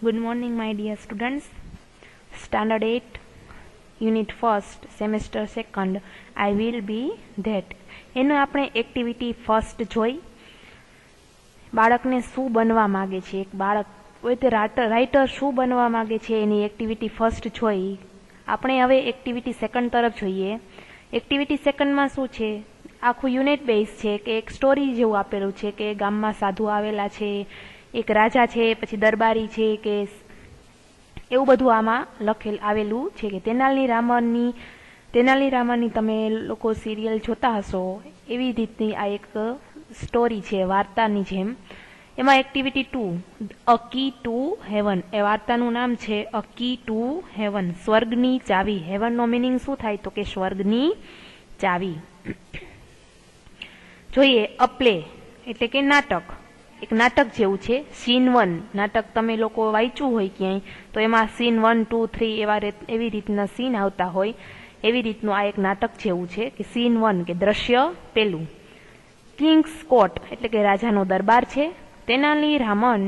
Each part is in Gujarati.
Good morning, my dear students. Standard 8, Unit 1st, Semester 2nd. I will be that. એનું આપણે એક્ટિવિટી ફર્સ્ટ જોઈ. બાળકને શું બનવા માગે છે, એક બાળક હોય તે રાઇટર શું બનવા માગે છે એની એક્ટિવિટી ફર્સ્ટ જોઈ. આપણે હવે એક્ટિવિટી સેકન્ડ તરફ જોઈએ. એક્ટિવિટી સેકન્ડમાં શું છે, આખું યુનિટ બેઝ છે કે એક સ્ટોરી જેવું આપેલું છે કે ગામમાં સાધુ આવેલા છે, એક રાજા છે, પછી દરબારી છે, કે એવું બધું આમાં આવેલું છે. કે તેનાલી રામનની તમે લોકો સિરિયલ જોતા હશો એવી રીતની આ એક સ્ટોરી છે, વાર્તાની જેમ. એમાં activity 2, a key to heaven, એ વાર્તાનું નામ છે અ કી ટુ હેવન, સ્વર્ગની ચાવી. હેવનનો મિનિંગ શું થાય, તો કે સ્વર્ગની ચાવી. જોઈએ અ પ્લે એટલે કે નાટક, એક નાટક જેવું છે. સીન 1 નાટક તમે લોકો વાંચ્યું હોય ક્યાંય તો એમાં સીન 1, 2, 3 એવી રીતના સીન આવતા હોય, એવી રીતનું આ એક નાટક જેવું છે. કે સીન 1 કે દ્રશ્ય પેલું, કિંગ્સ કોર્ટ એટલે કે રાજાનો દરબાર છે. તેનાલી રામન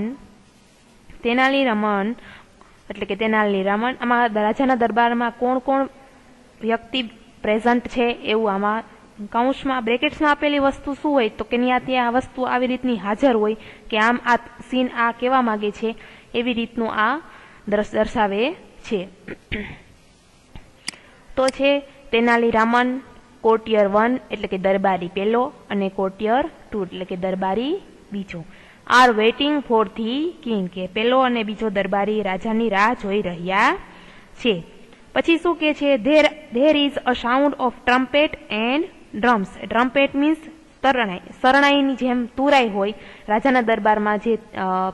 એટલે કે તેનાલી રામન, આમાં રાજાના દરબારમાં કોણ કોણ વ્યક્તિ પ્રેઝન્ટ છે એવું આમાં કાઉન્સમાં બ્રેકેટ્સમાં આપેલી વસ્તુ શું હોય, તો કે ત્યાં આ વસ્તુ આવી રીતની હાજર હોય કે આમ આ સીન આ કહેવા માંગે છે એવી રીતનું આ દ્રશ્ય દર્શાવે છે. તો છે તેનાલી રામન કોર્ટિયર 1 એટલે કે દરબારી પહેલો અને કોર્ટિયર 2 એટલે કે દરબારી બીજો. Are waiting for the king, કે પહેલો અને બીજો દરબારી રાજાની રાહ જોઈ રહ્યા છે. પછી શું કે છે, there is a sound of trumpet and drums. Trumpet means શરણાઈની જેમ તુરાઈ હોય રાજાના દરબારમાં, જે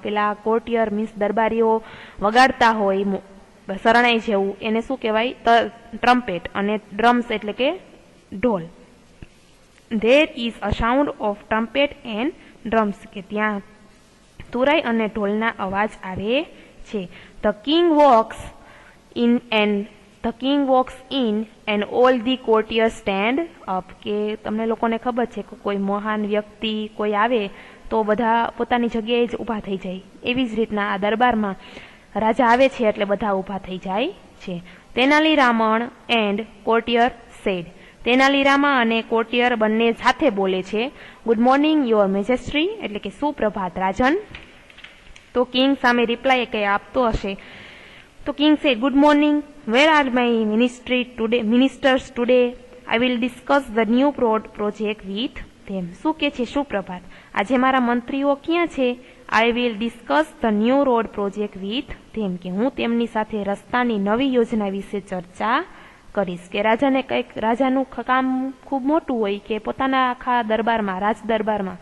પેલા કોર્ટિયર મીન્સ દરબારીઓ વગાડતા હોય શરણાઈ જેવું, એને શું કહેવાય, ટ્રમ્પેટ. અને ડ્રમ્સ એટલે કે ઢોલ. There is a sound of trumpet and drums, કે ત્યાં તુરાઈ અને ઢોલના અવાજ આવે છે. The king walks in and all the કોર્ટિયર્સ stand up, કે તમને લોકોને ખબર છે કે કોઈ મહાન વ્યક્તિ કોઈ આવે તો બધા પોતાની જગ્યાએ જ ઊભા થઈ જાય. એવી જ રીતના આ દરબારમાં રાજા આવે છે એટલે બધા ઊભા થઈ જાય છે. તેનાલી રામણ એન્ડ કોર્ટિયર સેડ, તેનાલી રામા અને કોર્ટિયર બંને સાથે બોલે છે. ગુડ મોર્નિંગ યોર મેજેસ્ટ્રી એટલે કે સુપ્રભાત રાજન. તો કિંગ સામે રિપ્લાય કઈ આપતો હશે, તો કિંગ સે good morning, wear are my ministers today, I will discuss the new project with ધેમ. શું કે છે સુપ્રભાત, આજે મારા મંત્રીઓ ક્યાં છે? I will discuss the new road project with them, કે હું તેમની સાથે રસ્તાની નવી યોજના વિશે ચર્ચા કરીશ. કે રાજાને કંઈક, રાજાનું કામ ખૂબ મોટું હોય કે પોતાના આખા દરબારમાં, રાજ દરબારમાં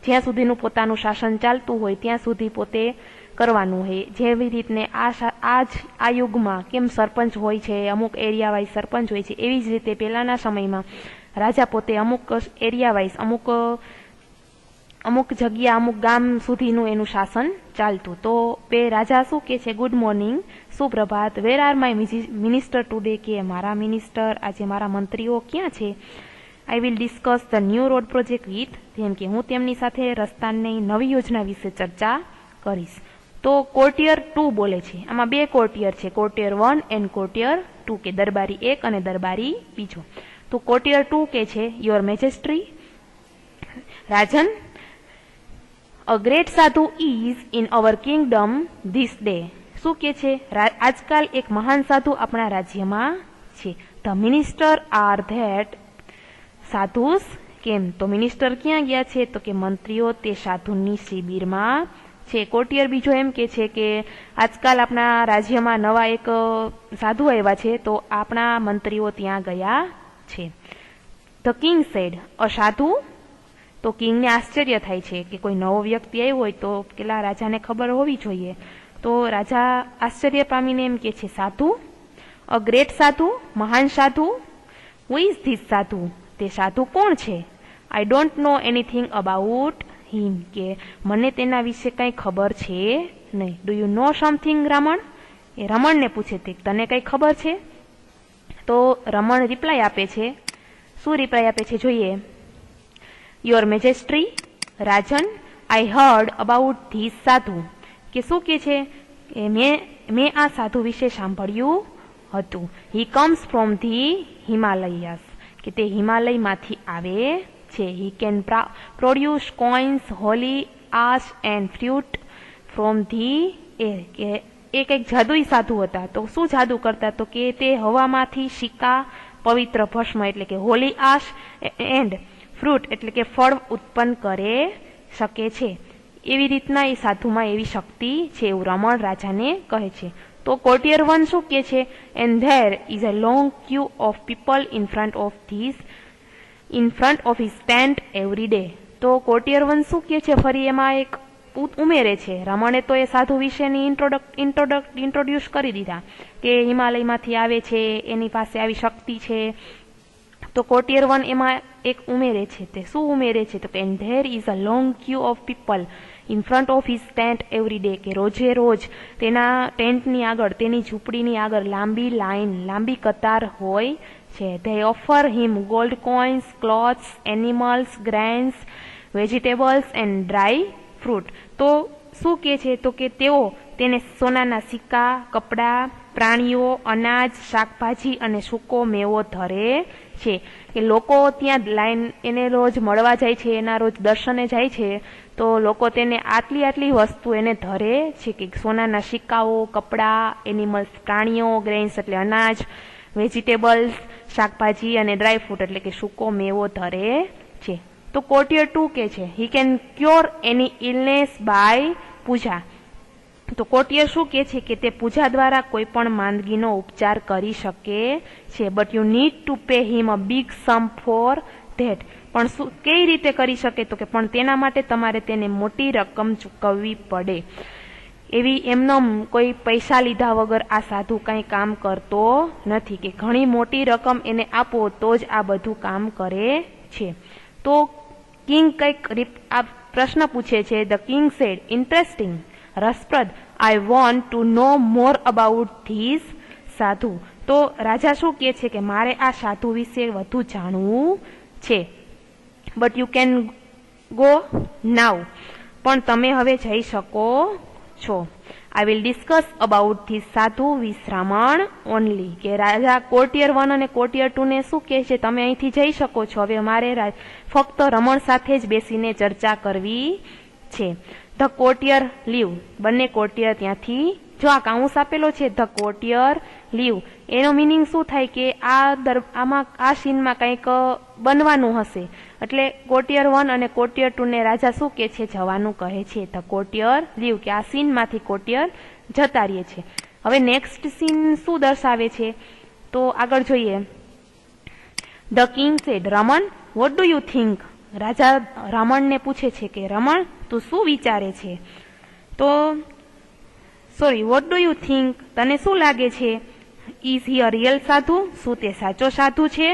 જ્યાં સુધીનું પોતાનું શાસન ચાલતું હોય ત્યાં સુધી પોતે કરવાનું હોય. જેવી રીતને આ યુગમાં કેમ સરપંચ હોય છે, અમુક એરિયા વાઇઝ સરપંચ હોય છે, એવી જ રીતે પહેલાના સમયમાં રાજા પોતે અમુક એરિયા વાઇઝ અમુક જગ્યા, અમુક ગામ સુધીનું એનું શાસન ચાલતું. તો રાજા શું કે છે, ગુડ મોર્નિંગ સુપ્રભાત, where are my minister today, કે મારા મિનિસ્ટર આજે મારા મંત્રીઓ ક્યાં છે? I will discuss the new road project with them, કે હું તેમની સાથે રસ્તાની નવી યોજના વિશે ચર્ચા કરીશ. તો કોર્ટિયર 2 બોલે છે. આમાં બે કોર્ટિયર છે, કોર્ટિયર 1 એન્ડ કોર્ટિયર 2, કે દરબારી 1 અને દરબારી બીજો. તો કોર્ટિયર 2 કે છે, your majesty Rajan, a great સાધુ is in our kingdom this day. શું કે છે, આજકાલ એક મહાન સાધુ આપણા રાજ્યમાં છે. The minister are that sadhus કેમ, તો મિનિસ્ટર ક્યાં ગયા છે, તો કે મંત્રીઓ તે સાધુની શિબિરમાં છે. કોર્ટિયર બીજો એમ કે છે કે આજકાલ આપણા રાજ્યમાં નવા એક સાધુ આવ્યા છે તો આપણા મંત્રીઓ ત્યાં ગયા છે. ધ કિંગ સેડ, અ સાધુ, તો કિંગને આશ્ચર્ય થાય છે કે કોઈ નવો વ્યક્તિ આવ્યો હોય તો પેલા રાજાને ખબર હોવી જોઈએ. તો રાજા આશ્ચર્ય પામીને એમ કે છે, સાધુ, અ ગ્રેટ સાધુ, મહાન સાધુ, હુ ઇઝ ધીસ સાધુ, તે સાધુ કોણ છે? I don't know anything about him, કે મને તેના વિશે કંઈ ખબર છે નહીં. Do you know something Raman, એ રમણને પૂછે તે તને કંઈ ખબર છે? તો રમણ રિપ્લાય આપે છે. શું રિપ્લાય આપે છે જોઈએ, યોર મેજેસ્ટ્રી રાજન, I heard about this sadhu, કે શું કે છે એ મેં આ સાધુ વિશે સાંભળ્યું હતું. He comes from the Himalayas, કે તે હિમાલયમાંથી આવે છે. He can produce coins, holy ash and fruit from the air, કે એ કંઈક જાદુઈ સાધુ હતા. તો શું જાદુ કરતા? તો કે તે હવામાંથી સિક્કા, પવિત્ર ભસ્મ એટલે કે હોલી આશ એન્ડ ફ્રૂટ એટલે કે ફળ ઉત્પન્ન કરે શકે છે. એવી રીતના એ સાધુમાં એવી શક્તિ છે એવું રમણ રાજાને કહે છે. તો કોર્ટિયર 1 શું કહે છે? And there is a long Q of people in front of his tent every day. તો કોર્ટિયર 1 શું કહે છે? ફરી એમાં એક ઉમેરે છે. રમણે તો એ સાધુ વિશેની ઇન્ટ્રોડ્યુસ કરી દીધા કે હિમાલયમાંથી આવે છે, એની પાસે આવી શક્તિ છે. તો કોર્ટિયર 1 એમાં એક ઉમેરે છે. તે શું ઉમેરે છે? તો કે and there is a long Q of people in front of his tent every day, કે રોજે રોજ તેના ટેન્ટની આગળ, તેની ઝૂંપડીની આગળ લાંબી લાઈન, લાંબી કતાર હોય છે. They offer him gold coins, clothes, animals, grains, vegetables and dry fruit. તો શું કહે છે? તો કે તેઓ તેને સોનાના સિક્કા, કપડાં, પ્રાણીઓ, અનાજ, શાકભાજી અને સૂકો મેવો ધરે છે. કે લોકો ત્યાં લાઈન એને રોજ મળવા જાય છે, એના રોજ દર્શને જાય છે, તો લોકો તેને આટલી વસ્તુ એને ધરે છે, કે સોનાના સિક્કાઓ, કપડાં, એનિમલ્સ પ્રાણીઓ, ગ્રેન્સ એટલે અનાજ, વેજીટેબલ્સ શાકભાજી અને ડ્રાયફ્રૂટ એટલે કે સૂકો મેવો ધરે છે. તો કોર્ટિયર 2 કે છે he can cure any illness by puja. તો કોર્ટિયર શું કહે છે? કે તે પૂજા દ્વારા કોઈ પણ માંદગીનો ઉપચાર કરી શકે છે. But you need to pay him a big sum for that. પણ શું કઈ રીતે કરી શકે? તો કે પણ તેના માટે તમારે તેને મોટી રકમ ચૂકવવી પડે. એવી એમનો કોઈ પૈસા લીધા વગર આ સાધુ કંઈ કામ કરતો નથી, કે ઘણી મોટી રકમ એને આપો તો જ આ બધું કામ કરે છે. તો કિંગ કંઈક આ પ્રશ્ન પૂછે છે. ધ કિંગ સેડ, ઇન્ટરેસ્ટિંગ, રસપ્રદ, I want to know more about this sadhu. તો રાજા શું કહે છે? કે મારે આ સાધુ વિશે વધુ જાણવું છે. But you can go now, પણ તમે હવે જઈ શકો છો. આઈ વિલ ડિસ્કસ અબાઉટ ધીસ સાધુ વિથ રમણ ઓનલી, કે રાજા કોર્ટિયર 1 અને કોર્ટિયર 2 ને શું કહે છે? તમે અહીંથી જઈ શકો છો, હવે મારે ફક્ત રમણ સાથે જ બેસીને ચર્ચા કરવી છે. ધ કોર્ટિયર લીવ, બંને કોર્ટિયર ત્યાંથી, જો આ કાઉન્સ આપેલો છે ધ કોર્ટિયર લીવ, એનો મિનિંગ શું થાય? કે આ સીનમાં કંઈક બનવાનું હશે, એટલે કોર્ટિયર 1 અને કોર્ટિયર 2 ને રાજા શું કે છે? જવાનું કહે છે. ધ કોર્ટિયર લીવ, કે આ સીનમાંથી કોર્ટિયર જતા રહે છે. હવે નેક્સ્ટ સીન શું દર્શાવે છે? તો આગળ જોઈએ. The king said, Raman what do you think. રાજા રમણને પૂછે છે કે રમણ તું શું વિચારે છે? તો sorry, what do you think, તને શું લાગે છે? ઇઝ હી અ રિયલ સાધુ, શું તે સાચો સાધુ છે?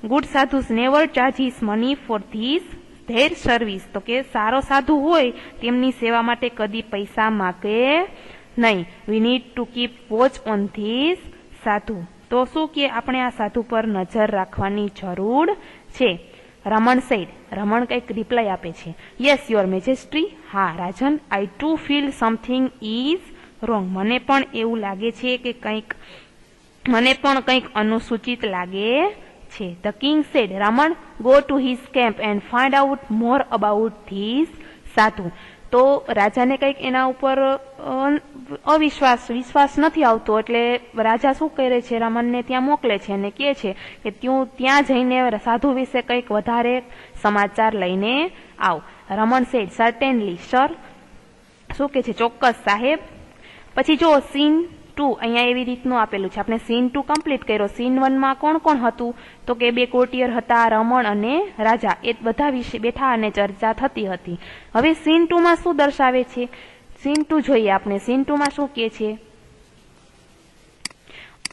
Good sadhus never charges money for their service, તો કે સારો સાધુ હોય તેમની સેવા માટે કદી પૈસા માગે નહીં. વી need to keep watch on this sadhu. તો શું કે આપણે આ સાધુ પર નજર રાખવાની જરૂર છે. રમણ સેડ, રમણ કંઈક રિપ્લાય આપે છે. યસ યોર મેજેસ્ટ્રી, હા રાજન, I too feel something is wrong, મને પણ એવું લાગે છે કે મને પણ કંઈક અનુસૂચિત લાગે છે. The king said, Raman go to his camp and find out more about this sadhu. તો રાજાને કંઈક એના ઉપર વિશ્વાસ નથી આવતો, એટલે રાજા શું કરે છે? રમણને ત્યાં મોકલે છે અને કહે છે કે ત્યાં જઈને સાધુ વિશે કંઈક વધારે સમાચાર લઈને આવ. રમણ સેડ, સર્ટેનલી સર, શું કે છે? ચોક્કસ સાહેબ. પછી જો સીન 2 અહીંયા એવી રીતનું આપેલું છે. આપણે સીન 2 કમ્પ્લીટ કર્યો. સીન 1 માં કોણ કોણ હતું? તો કે 2 કોર્ટિયર હતા, રમણ અને રાજા, એ બધા વિશે બેઠા અને ચર્ચા થતી હતી. હવે સીન 2 માં શું દર્શાવે છે? સીન 2 જોઈએ આપણે. સીન 2 માં શું કહે છે?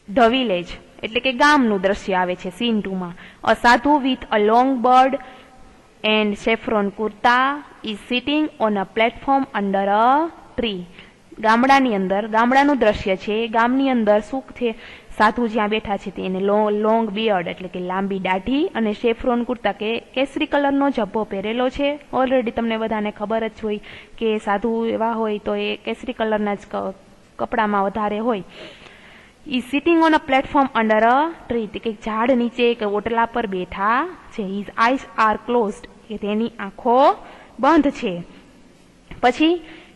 ધ વિલેજ એટલે કે ગામનું દ્રશ્ય આવે છે સીન 2 માં. અ સાધુ with a long bird and saffron kurta is sitting on a platform under a tree. ગામડાની અંદર, ગામડાનું દ્રશ્ય છે. ગામની અંદર શું છે? સાધુ જ્યાં બેઠા છે તેને લોંગ બિયર્ડ એટલે કે લાંબી દાઢી અને સેફ્રોન કુર્તા કે કેસરી કલરનો જબ્બો પહેરેલો છે. ઓલરેડી તમને બધાને ખબર જ હોય કે સાધુ એવા હોય તો એ કેસરી કલરના જ કપડામાં વધારે હોય. He sitting on a platform under a tree, કે ઝાડ નીચે કે ઓટલા પર બેઠા છે. હિઝ આઈઝ આર ક્લોઝડ, કે તેની આંખો બંધ છે. પછી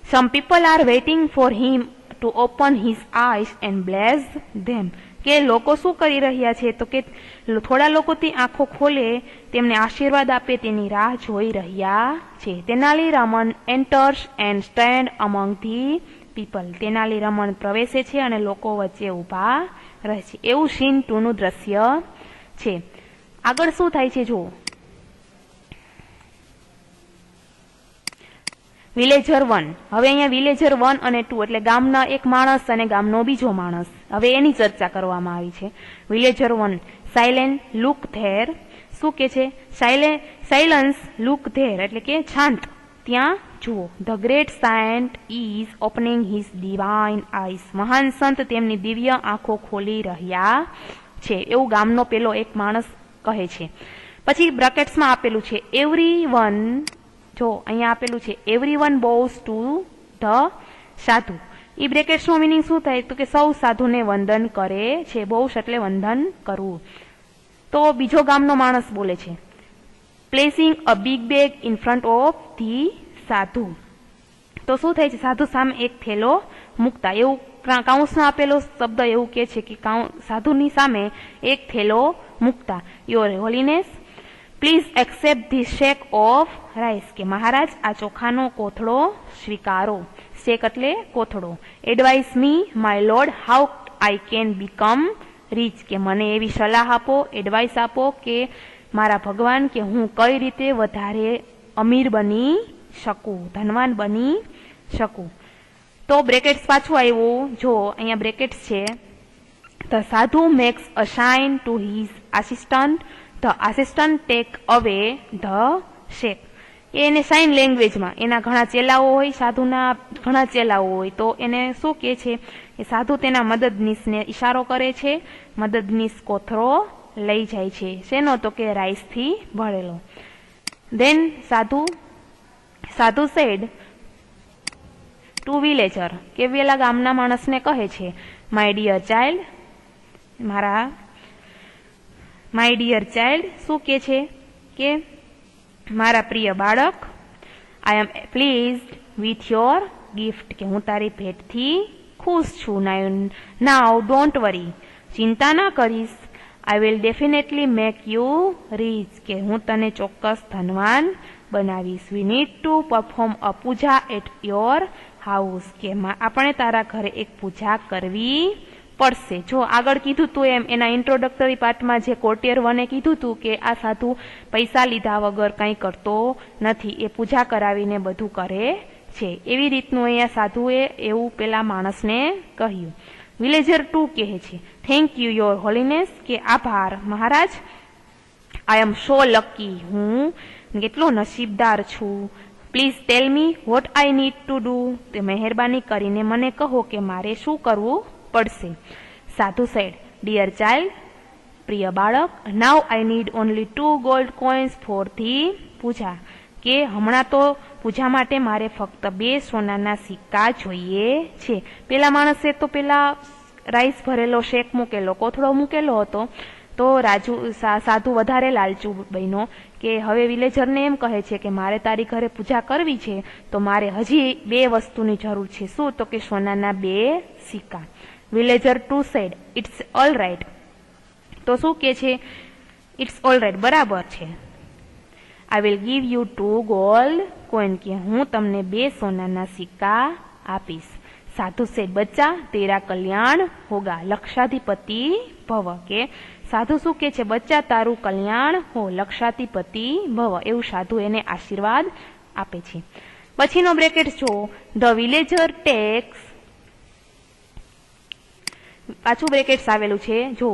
some people are waiting for him to open his eyes and bless them, કે લોકો શું કરી રહ્યા છે, તો કે થોડા લોકો તે આંખો ખોલે તેમને આશીર્વાદ આપે તેની રાહ જોઈ રહ્યા છે. Tenali Raman enters and stand among the people, Tenali Raman પ્રવેશે છે અને લોકો વચ્ચે ઊભા રહે છે. એવું સીન 2 નું દ્રશ્ય છે. આગળ શું થાય છે જુઓ. વિલેજર 1, હવે અહીંયા વિલેજર 1 અને 2 એટલે ગામના એક માણસ અને ગામનો બીજો માણસ, હવે એની ચર્ચા કરવામાં આવી છે. વિલેજર 1, સાયલેન્ટ લુક ધેર, શું કે છે, સાયલન્સ લુક ધેર એટલે કે શાંત ત્યાં જુઓ. The great saint is opening his divine eyes, મહાન સંત તેમની દિવ્ય આંખો ખોલી રહ્યા છે, એવું ગામનો પેલો એક માણસ કહે છે. પછી બ્રેકેટ્સમાં આપેલું છે એવરીવન, જો અહીંયા આપેલું છે એવરીવન બોવ્સ ટુ ધ સાધુ. એ બ્રેકેટ્સનો મિનિંગ શું થાય, તો કે સૌ સાધુને વંદન કરે છે. બોવ્સ એટલે વંદન કરવું. તો બીજો ગામનો માણસ બોલે છે placing a big bag in front of the સાધુ. તો શું થાય છે, સાધુ સામે એક થેલો મૂકતા, એવું કાઉન્સમાં આપેલો શબ્દ એવું કે છે કે સાધુની સામે એક થેલો મૂકતા. Your holiness please accept the sack of rice, કે મહારાજ આ ચોખાનો કોથળો સ્વીકારો. શેક એટલે કોથળો. Advise me my lord how I can become rich, કે મને એવી સલાહ આપો, એડવાઇસ આપો કે મારા ભગવાન કે હું કઈ રીતે વધારે અમીર બની શકું, ધનવાન બની શકું. તો બ્રેકેટ્સ પાછું આવ્યું, જો અહીંયા બ્રેકેટ્સ છે. The sadhu makes a sign to his assistant, the assistant take away the sack. એને સાઇન લેંગ્વેજમાં એના ઘણા ચેલાઓ હોય, સાધુના ઘણા ચેલાઓ હોય, તો એને શું કહે છે, એ સાધુ તેના મદદનીશને ઈશારો કરે છે, મદદનીશ કોથળો લઈ જાય છે. શેનો, તો કે રાઈસથી ભરેલો. ધેન સાધુ સેડ ટુ વિલેજર, કે પેલા ગામના માણસને કહે છે my dear child, my dear child, શું કે છે કે મારા પ્રિય બાળક, I am pleased with your gift, કે હું તારી ભેટથી ખુશ છું. નાઉ ડોન્ટ વરી, ચિંતા ના કરીશ. I will definitely make you rich, કે હું તને ચોક્કસ ધનવાન બનાવીશ. We need to perform a puja at your house, કે આપણે તારા ઘરે એક પૂજા કરવી પડશે. જો આગળ કીધું તું એમ એના ઇન્ટ્રોડક્ટરી પાર્ટમાં જે કોર્ટિયર 1 કીધું તું કે આ સાધુ પૈસા લીધા વગર કંઈ કરતો નથી, એ પૂજા કરાવીને બધું કરે છે. એવી રીતનું અહીંયા સાધુએ એવું પેલા માણસને કહ્યું. વિલેજર 2 કહે છે થેન્ક યુ યોર હોલીનેસ, કે આભાર મહારાજ. આઈ એમ સો લકી, હું કેટલો નસીબદાર છું. Please tell me what I need to do, તે મહેરબાની કરીને મને કહો કે મારે શું કરવું પડશે. સાધુ સેડ ડિયર ચાઇલ્ડ, પ્રિય બાળક, now I need only 2 gold coins for the puja, કે હમણાં તો પૂજા માટે મારે ફક્ત 2 સોનાના સિક્કા જોઈએ છે. પેલા માણસે તો પેલા રાઈસ ભરેલો શેક મૂકેલો, કોથળો મૂકેલો હતો, તો સાધુ વધારે લાલચુ બન્યો, કે હવે વિલેજરને એમ કહે છે કે મારે તારી ઘરે પૂજા કરવી છે, તો મારે હજી 2 વસ્તુની જરૂર છે. શું, તો કે સોનાના 2 સિક્કા. Villager 2 said it's all right, તો શું કે છે, ઇટ્સ ઓલ રાઇટ, બરાબર છે. I will give you 2 gold coin, કે હું તમને 2 સોનાના સિક્કા આપીશ. સાધુ સેડ બચ્ચા તેરા કલ્યાણ હોગા, લક્ષાધિપતિ ભવ, કે સાધુ શું કે છે, બચ્ચા તારું કલ્યાણ હો, લક્ષાધિપતિ ભવ, એવું સાધુ એને આશીર્વાદ આપે છે. પછીનો બ્રેકેટ જો, ધ વિલેજર ટેક્સ, પાછું બ્રેકેટ્સ આવેલું છે જો,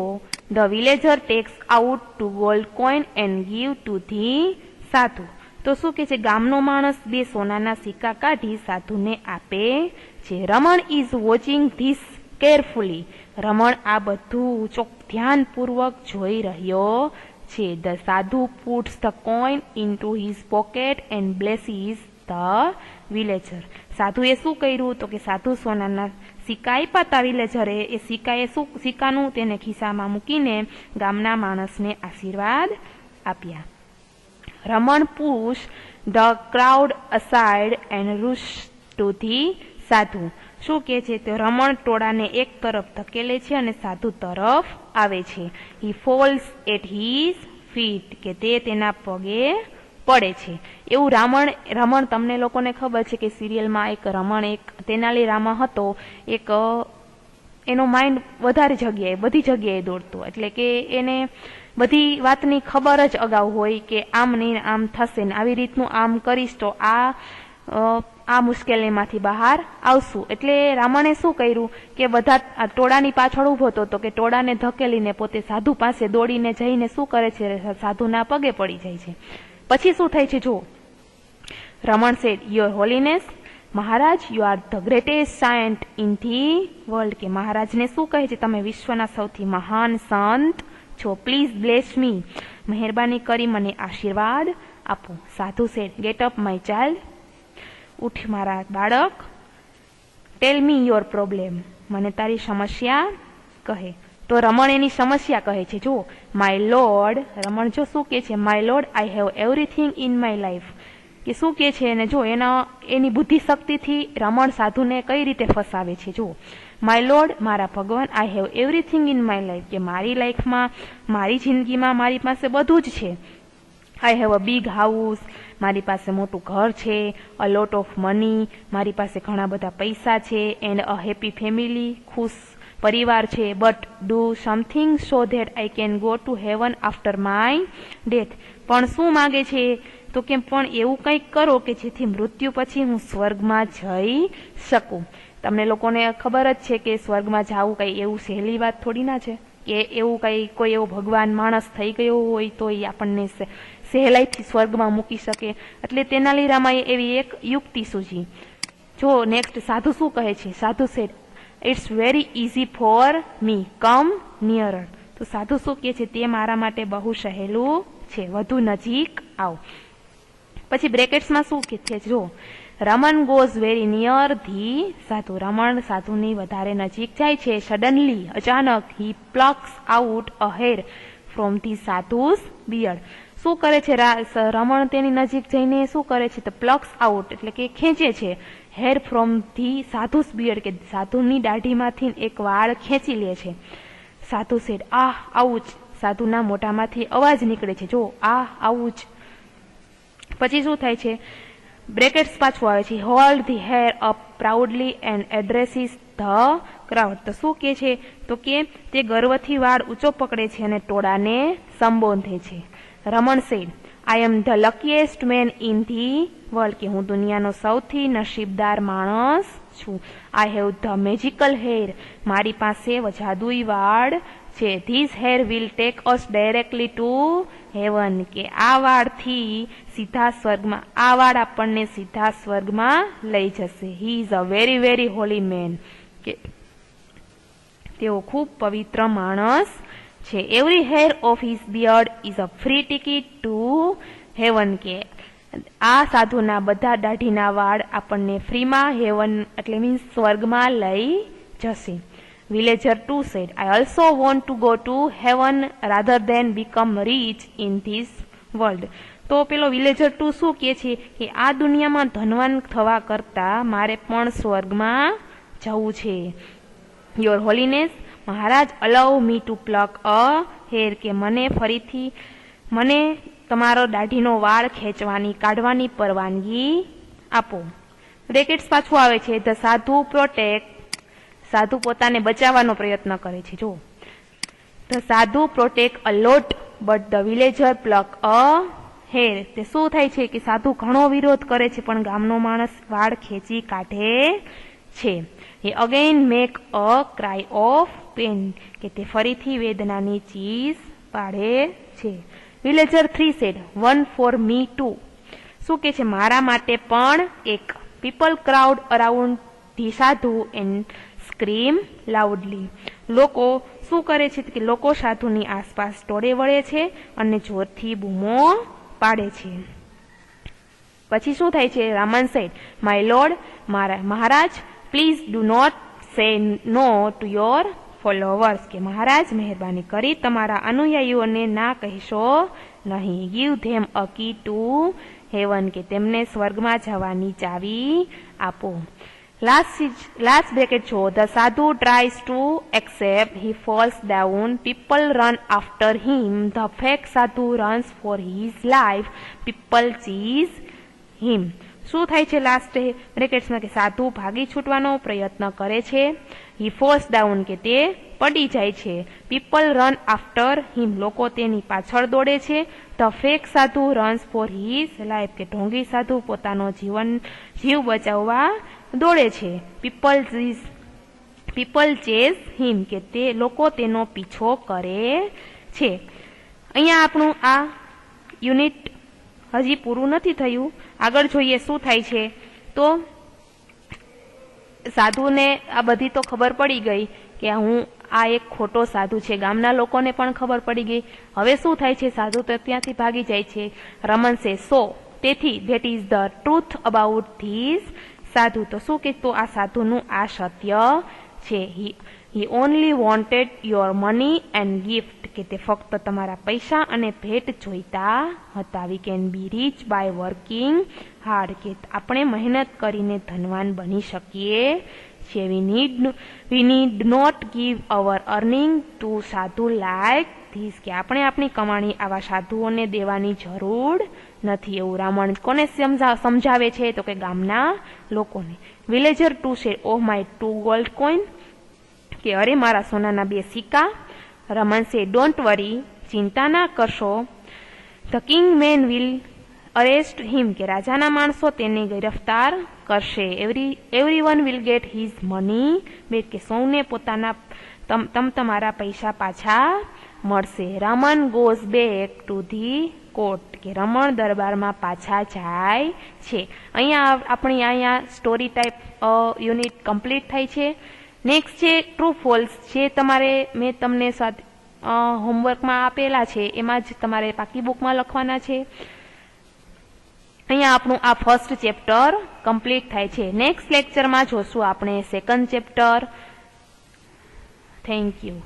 the villager tax out 2 gold coin and give two the સાધુ. તો શું કે છે, ગામનો માણસ 2 સોનાના સિક્કા કાઢી સાધુને આપે છે. Raman is watching this carefully, Raman આ બધું ધ્યાનપૂર્વક જોઈ રહ્યો છે. The sadhu puts the coin into his pocket and blesses the villager. સાધુએ શું કર્યું તો કે સાધુ સોનાના સિક્કા આપ્યા હતા વિલેજરે. એ સિક્કાનું તેને ખિસ્સામાં મૂકીને ગામના માણસને આશીર્વાદ આપ્યા. Raman push the crowd aside and rush to the sadhu. શું કે છે તો રમણ ટોળાને એક તરફ ધકેલે છે અને સાધુ તરફ આવે છે. હી ફોલ્સ એટ હીઝ ફીટ, કે તે તેના પગે પડે છે. એવું રમણ તમને લોકોને ખબર છે કે સિરિયલમાં એક રમણ એક તેનાલી રામા હતો, એક એનો માઇન્ડ વધારે બધી જગ્યાએ દોડતો, એટલે કે એને બધી વાતની ખબર જ અગાઉ હોય કે આમ નહીં આમ થશે ને આવી રીતનું આમ કરીશ તો આ મુશ્કેલીમાંથી બહાર આવશું. એટલે રાવણે શું કર્યું કે બધા ટોળાની પાછળ ઉભો હતો કે ટોળાને ધકેલીને પોતે સાધુ પાસે દોડીને જઈને શું કરે છે, સાધુના પગે પડી જાય છે. પછી શું થાય છે જો, રમણ સેડ, યોર હોલીનેસ, મહારાજ, you are the greatest saint in the world, કે મહારાજને શું કહે છે, તમે વિશ્વના સૌથી મહાન સંત છો. પ્લીઝ બ્લેસ મી, મહેરબાની કરી મને આશીર્વાદ આપો. Sadhu said, get up my child, ઉઠ મારા બાળક. ટેલ મી યોર પ્રોબ્લેમ, મને તારી સમસ્યા કહે. તો રમણ એની સમસ્યા કહે છે જો, માય લોર્ડ, રમણ જો શું કે છે, my lord, I have everything in my life, કે શું કે છે ને જો એની બુદ્ધિ શક્તિથી રમણ સાધુને કઈ રીતે ફસાવે છે જો, માય લોર્ડ, મારા ભગવાન, I have everything in my life, કે મારી લાઈફમાં, મારી જિંદગીમાં મારી પાસે બધું જ છે. I have a big house, મારી પાસે મોટું ઘર છે. અ લોટ ઓફ મની, મારી પાસે ઘણા બધા પૈસા છે. એન્ડ અ હેપી ફેમિલી, ખુશ પરિવાર છે. But do something so that I can go to heaven after my death, પણ શું માગે છે તો કે પણ એવું કંઈક કરો કે જેથી મૃત્યુ પછી હું સ્વર્ગમાં જઈ શકું. તમને લોકોને ખબર જ છે કે સ્વર્ગમાં જવું કઈ એવું સહેલી વાત થોડી ના છે, કે એવું કઈ કોઈ એવો ભગવાન માણસ થઈ ગયો હોય તો એ આપણને સહેલાઈથી સ્વર્ગમાં મૂકી શકે. એટલે તેનાલી રામાએ એવી એક યુક્તિ સૂઝી. જો નેક્સ્ટ સાધુ શું કહે છે, sadhu said, it's very easy for me, come nearer. તો સાધુ શું કહે છે, તે મારા માટે બહુ સહેલું છે, વધુ નજીક આવ. પછી બ્રેકેટ્સમાં શું કહે છે જો, Raman goes very near the sadhu, Raman સાધુની વધારે નજીક જાય છે. સડનલી, અચાનક, he plucks out a hair from the sadhu's beard. શું કરે છે રમણ તેની નજીક જઈને શું કરે છે તો પ્લક્સ આઉટ એટલે કે ખેંચે છે hair from the sadhu's beard, કે સાધુની દાઢીમાંથી એક વાળ ખેંચી લે છે. સાધુ સેડ, આઉચ, સાધુના મોઢામાંથી અવાજ નીકળે છે જો, આઉચ. પછી શું થાય છે, બ્રેકેટ્સ પાછું આવે છે, hold the hair up proudly and addresses the crowd. તો શું કે છે તો કે તે ગર્વથી વાળ ઊંચો પકડે છે અને ટોળાને સંબોધે છે. Raman said, I am the luckiest man in the world, કે હું દુનિયાનો સૌથી નસીબદાર માણસ છું. I have the magical hair, મારી પાસે જાદુઈ વાળ છે. This hair will take us directly to heaven, કે આ વાળથી સીધા સ્વર્ગમાં, આ વાળ આપણને સીધા સ્વર્ગમાં લઈ જશે. He is a very very holy man, કે તેઓ ખૂબ પવિત્ર માણસ છે. Every hair of his beard is a free ticket to heaven, કે આ સાધુના બધા દાઢીના વાળ આપણને ફ્રીમાં હેવન એટલે મીન્સ સ્વર્ગમાં લઈ જશે. Villager 2 said, I also want to go to heaven rather than become rich in this world. તો પેલો વિલેજર 2 શું કહે છે કે આ દુનિયામાં ધનવાન થવા કરતા મારે પણ સ્વર્ગમાં જવું છે. Your holiness, maharaj, allow me to pluck a hair, કે મને તમારો દાઢીનો વાળ કાઢવાની પરવાનગી આપો. બ્રેકેટ્સ પાછું આવે છે, ધ સાધુ પ્રોટેક્ટ, સાધુ પોતાને બચાવવાનો પ્રયત્ન કરે છે. જો, ધ સાધુ protect a lot but the villager pluck a hair. તે શું થાય છે કે સાધુ ઘણો વિરોધ કરે છે પણ ગામનો માણસ વાળ ખેંચી કાઢે છે. He again make a cry of pain, કે તે ફરીથી વેદનાની ચીસ પાડે છે. Villager 3 said, one for me too. શું કે છે, મારા માટે પણ એક. પીપલ ક્રાઉડ અરાઉન્ડ ધી સાધુ એન્ડ સ્ક્રીમ લાઉડલી. લોકો શું કરે છે કે લોકો સાધુની આસપાસ ટોળે વળે છે અને જોરથી બૂમો પાડે છે. પછી શું થાય છે? Raman said, my lord, maharaj, please do not say no to your followers, કે મહારાજ મહેરબાની કરી તમારા અનુયાયીઓને ના કહેશો નહીં. Give them a key to heaven, કે તેમને સ્વર્ગમાં જવાની ચાવી આપો. લાસ્ટ બ્રેકેટ છો. The sadhu tries to accept, he falls down, people run after him, the fake sadhu runs for his life, people chase him. શું થાય છે લાસ્ટ બ્રેકેટ્સમાં? કે સાધુ ભાગી છૂટવાનો પ્રયત્ન કરે છે. હી ફોલ્સ ડાઉન, કે તે પડી જાય છે. પીપલ રન આફ્ટર હિમ, લોકો તેની પાછળ દોડે છે. The fake sadhu runs for his life, કે ઢોંગી સાધુ પોતાનો જીવ બચાવવા દોડે છે. પીપલ ચેઝ હિમ, કે તે લોકો તેનો પીછો કરે છે. અહીંયા આપણું આ યુનિટ હજી પૂરું નથી થયું. આગળ જોઈએ શું થાય છે. તો સાધુને આ બધી તો ખબર પડી ગઈ કે હું આ એક ખોટો સાધુ છે. ગામના લોકોને પણ ખબર પડી ગઈ. હવે શું થાય છે? સાધુ તો ત્યાંથી ભાગી જાય છે. રમન સે, સો, તેથી, that is the truth about this sadhu. તો શું કે તો આ સાધુનું આ સત્ય છે. He only wanted your money and gift, કે તે ફક્ત તમારા પૈસા અને ભેટ જોઈતા હતા. We can be rich by working hard, કે આપણે મહેનત કરીને ધનવાન બની શકીએ છીએ. We need not give our earning to sadhu like this, કે આપણે આપણી કમાણી આવા સાધુઓને દેવાની જરૂર નથી. એવું રાવણ કોને સમજાવે છે? તો કે ગામના લોકોને. Villager to say, oh my 2 gold coin, કે અરે મારા સોનાના 2 સિક્કા. રમન સે, ડોન્ટ વરી, ચિંતા ના કરશો. The king man will arrest him, કે રાજાના માણસો તેને ગિરફ્તાર કરશે. Everyone will get his money back, કે સૌને પોતાના તમારા પૈસા પાછા મળશે. Raman goes back to the court, કે રમણ દરબારમાં પાછા જાય છે. અહીંયા સ્ટોરી ટાઈપ યુનિટ કમ્પ્લીટ થાય છે. નેક્સ્ટ છે ટ્રુ ફોલ્સ, જે મેં તમને હોમવર્કમાં આપેલા છે એમાં જ તમારે પાકી બુકમાં લખવાના છે. અહીંયા આપણું આ ફર્સ્ટ ચેપ્ટર કમ્પ્લીટ થાય છે. નેક્સ્ટ લેક્ચરમાં જોશું આપણે સેકન્ડ ચેપ્ટર. Thank you.